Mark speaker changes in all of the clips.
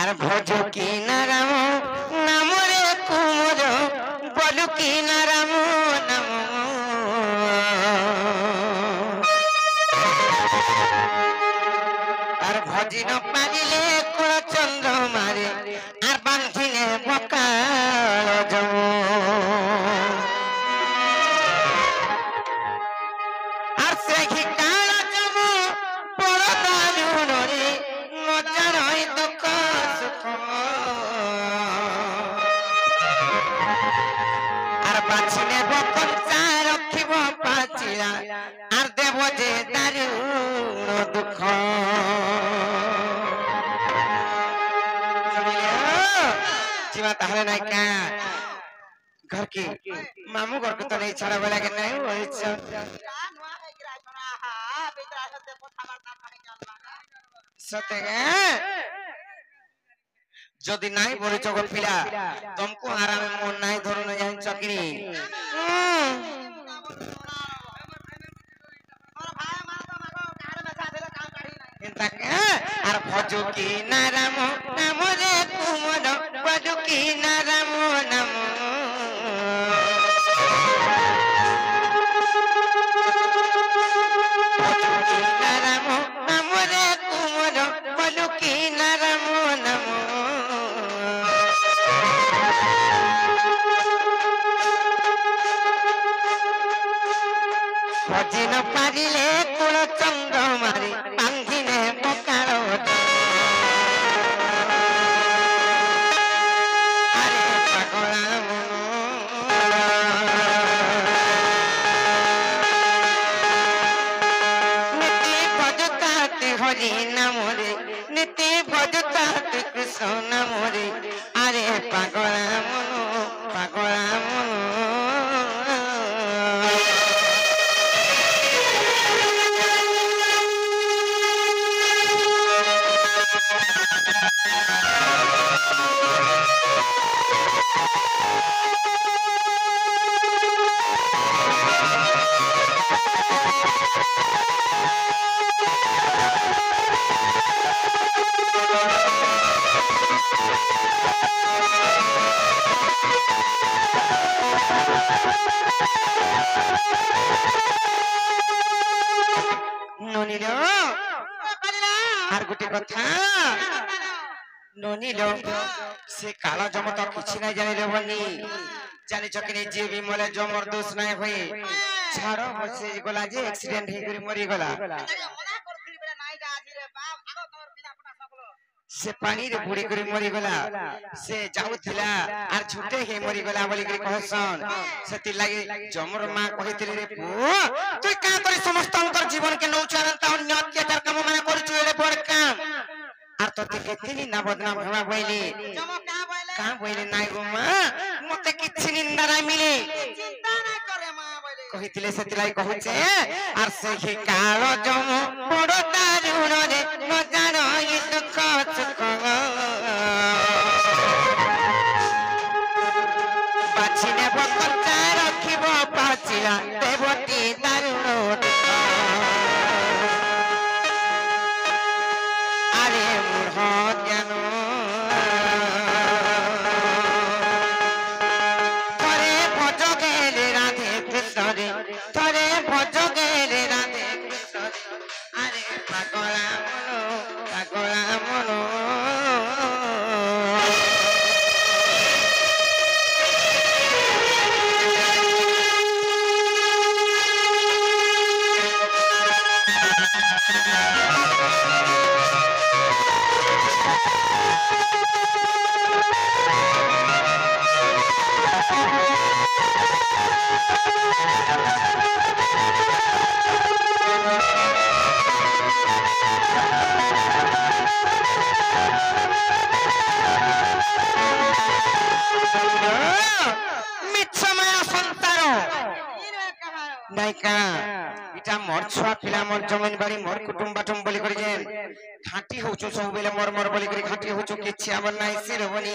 Speaker 1: আর ভজ কি না রাম নাম রে কুমর বলু কি না রাম নাম আর ভজি ন পারিলে কুল চন্দ্র মারে আর বাঁধিলে বকাল জম আর সে কাল জম বড় দারুণ রে নজরই দুঃখ সুখ আর বাঁচিলে বকঞ্চা রখিব পাচিলা আর দেব যে দারুণ দুঃখ जीवा ताहले नहीं क्या घर की मामू घर को तो नहीं छाड़ा बोला कि नहीं वो इच्छा सत्य है जो दिन नहीं बोले चोको पिला तुमको आराम में मन नहीं धरो नहीं जान चकरी इंता क्या आर भजो की नाराम नाम रे कुमर भजो की नाराम नाम भजो की नाराम नाम रे कुमर भजो की नाराम नाम भजी न पारिले कुल चंद्र मारी बांधिने बकाल अरे पागला नीति भजताते हरि नाम रे नीति भजताते कृष्ण नाम रे अरे पागला मनो पागला मनो नोनिलो आर गुटी कथा नोनिलो से काला जम तो किछि नै जानि लेबनी जानि चकनी जे भी मले जमर दोष नै होई छाड़ो बसे गला जे एक्सीडेंट हे करी मरी गला से पानी रे बुड़ी करी मरी गला से जाउथिला आर छुटे हे मरी गला बोली करी कहसन सेति लागि जमर मां कहितली रे पु तू का करी समस्त अंतर जीवन के नौ चारंता अन्य अत्याचार काम माने करछु एले बड़ काम आर तते केतिनी ना बदनाम हवा बोइली का बोइली नाइ गो मां मते किछि निंदा ना मिले चिंता ना करे मां बोइली कहितले सेति लागि कहूचे आर से हे काल जम बड़ दारुण रे मजार इ दुख सुख बाछिने बकंचा रखिब पाचिला देवती दारुण अरे मूढ़ ज्ञान थरे भज गेले राधे कृष्ण रे थरे भज गेले राधे कृष्ण अरे पागला मनो नायिका इटा मोर छुआ पिला मोर जमीन बाड़ी मोर कुटुंब बाटुम बोली करी जेन घाटी होचो सब बेले मोर मोर बोली करी घाटी होचो किछि हमर नाइ सिर बनी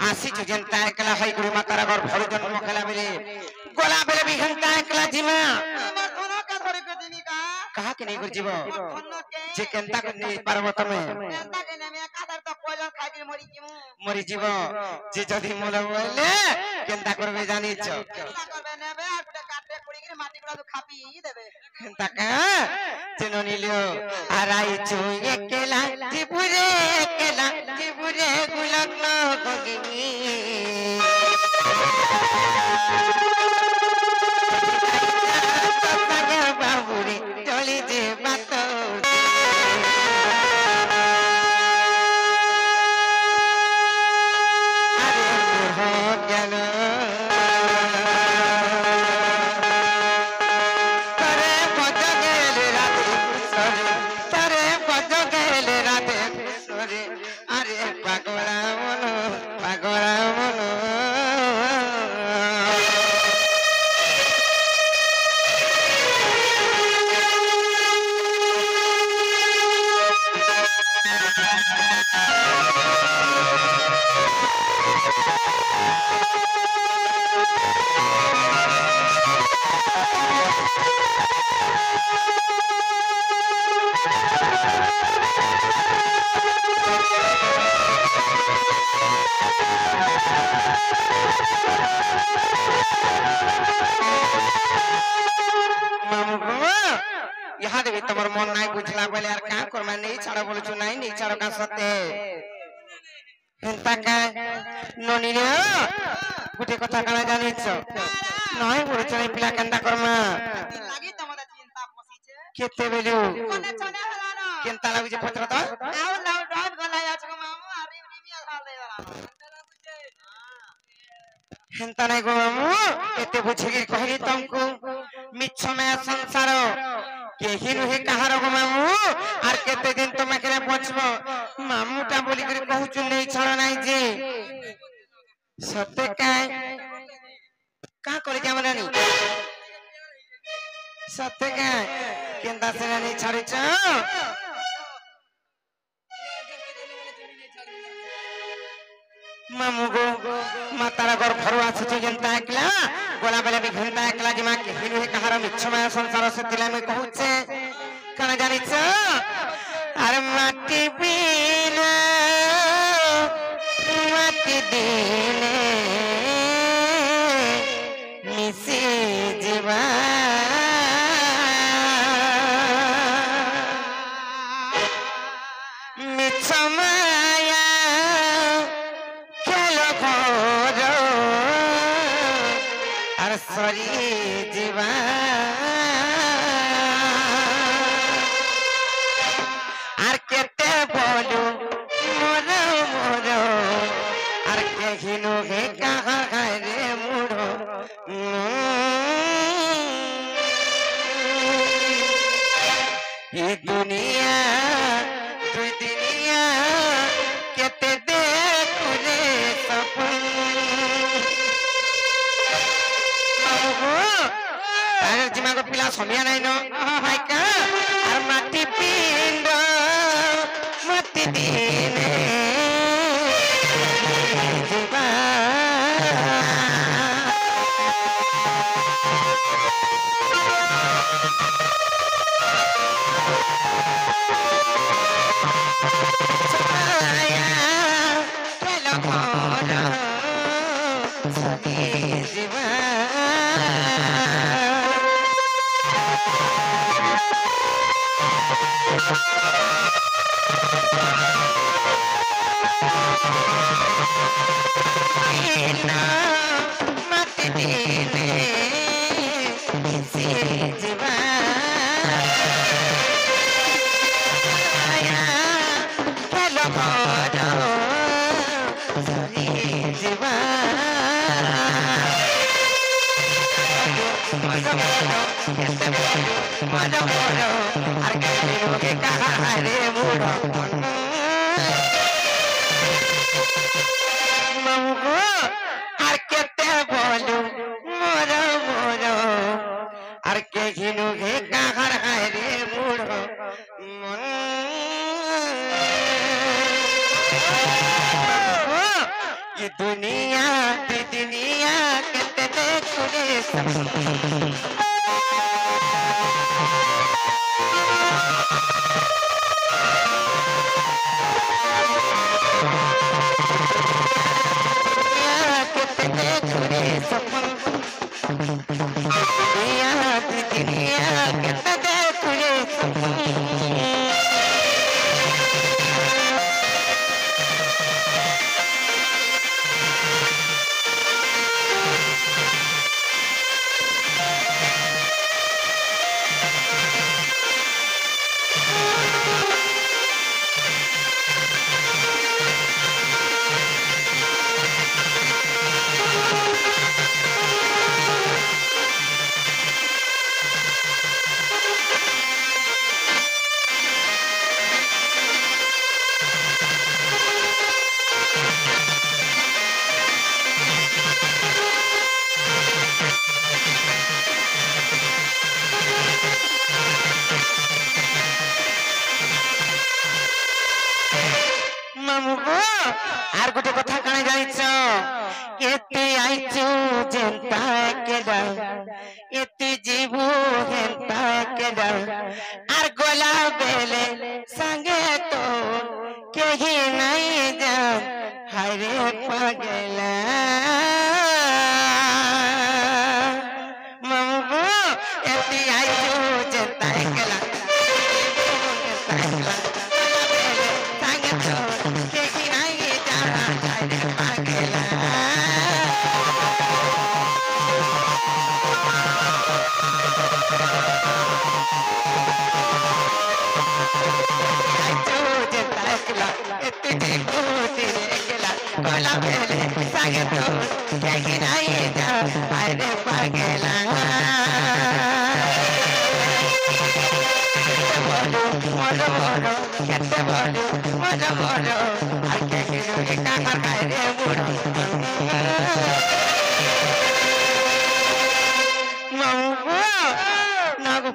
Speaker 1: आसी छु जेन ता एकला हई गुरु मातारा घर भर जन्म खेला बेले गोला बेले बिहन ता एकला जिमा हमर धन का धरि के दिनी कहा के नहीं कर जीव जे केनता के नहीं पारबो तमे केनता के ने कादर तो মরি জীব যে যদি মোর বলে কেনতা করবে জানিছ তাকা চেন নিলিও আর আইছো একলা জীবরে একলা জীবরে গুলগ্ন গগিনী বাবুরে চলি যে বাত তোমার মন নাই বুঝলা বলে আর কা করমা নেই ছাড়া বলছো নাই নেই ছাড়া কার সাথে হেনতাকা ননি রে গুটে কথা কানা জানিছ নয় বলছো এই পিলা কেনতা করমা লাগি তোমাদের চিন্তা পসিছে কেতে বেলু কোনে চনে হলানো কেনতা লাগি যে পত্র তো আউ লাউ ডট গলাই আছে মামু আরি রিমিয়া খালে হেনতা নাই গো মামু এতে বুঝে কি কহিলি তমকু মিছমে সংসার কেহি নুহে কাহার গো মামু আর কেতে দিন তুমি কেনে পছব মামুটা বলি করে কহুচু নেই ছড় নাই যে সত্যি কাই কা করে যাম রানী সত্যি কাই কেনতা সেনা নেই ছাড়িছ মামু গো মাতারা ঘর ঘর আছে যে যেনতা একলা গোলা বেলা বি ঘন্টা একলা যে মা কেহি নুহে কাহার মিছমে সংসার সে দিলা আমি কহুছে কানা জানিছ আর মাটি বিনা মাটি দিলে মিশে যাবা মিছমায়া খেল ভর আর সরি যাবা আর কেতে বলো মোর মোর আর কেহিনো হে কাহা রে মোর এই দুনিয়া দুই দুনিয়া কেতে দেখুরে সপন আর জিমাগো পিলা সমিয়া নাই ন হাইকা আর মাটি পিণ্ড মাটি দিনে জীবা জীবা মাটি দিনে জীবা জীবা আর কেতে বলু মোর মোর আর কে ঘিনু ঘে কাহার রে মুড় ये दुनिया की दुनिया कहते देखोगे আর গোটে কথা কানে জানিছ এতে আইছু যেন্তা কেডা এতে জীবু হেন্তা কেডা আর গোলা বেলে সঙ্গে তো কেহি নাই যা হায়রে পাগলা মামু এতে আইছু যেন্তা কেডা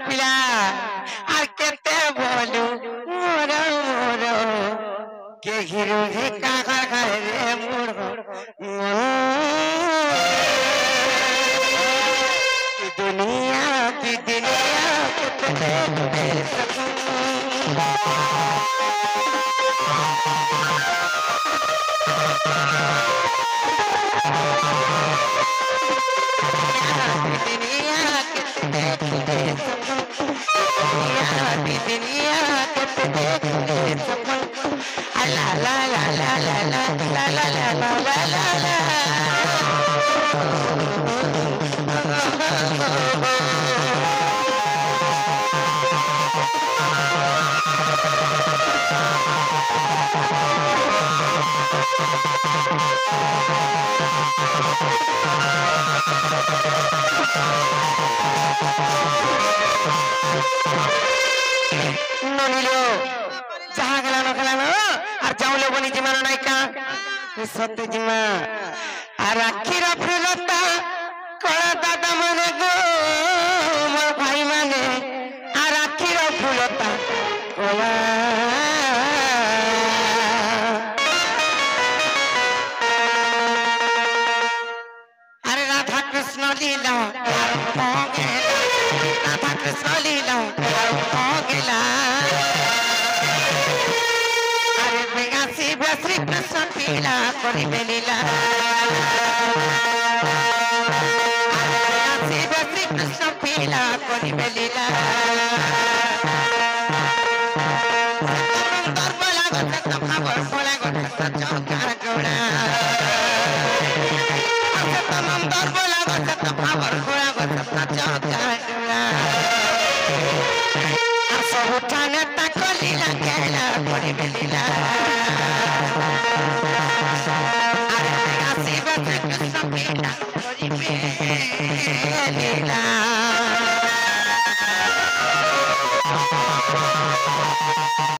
Speaker 1: পিলা আর কেতে বলু মোর মোর কে ঘিরু হে কাকা খায় রে মোর দুনিয়া কি দুনিয়া কেতে ননিলো যাহা গেলানো খেলানো আর যাওলে বলি জিমানো নাইকা সত্যি জিমা আর আখির ফুলতা কড়া দাদা মানে গো মোর ভাই মানে আর আখির ফুলতা কড়া আরে রাধা কৃষ্ণ লীলা রাধা কৃষ্ণ লীলা গেলা আরে বেগাসি শ্রী কৃষ্ণ লীলা করিবে লীলা বেগাসি শ্রী কৃষ্ণ লীলা করিবে লীলা দরবলা গত খবর বলা গত চৌকার গোড়া তমাম দরবলা গত খবর বলা গত চৌকার গোড়া সবুঠানে তাকলি লাগেলা করিবে লীলা আরে বেগাসি শ্রী কৃষ্ণ লীলা করিবে লীলা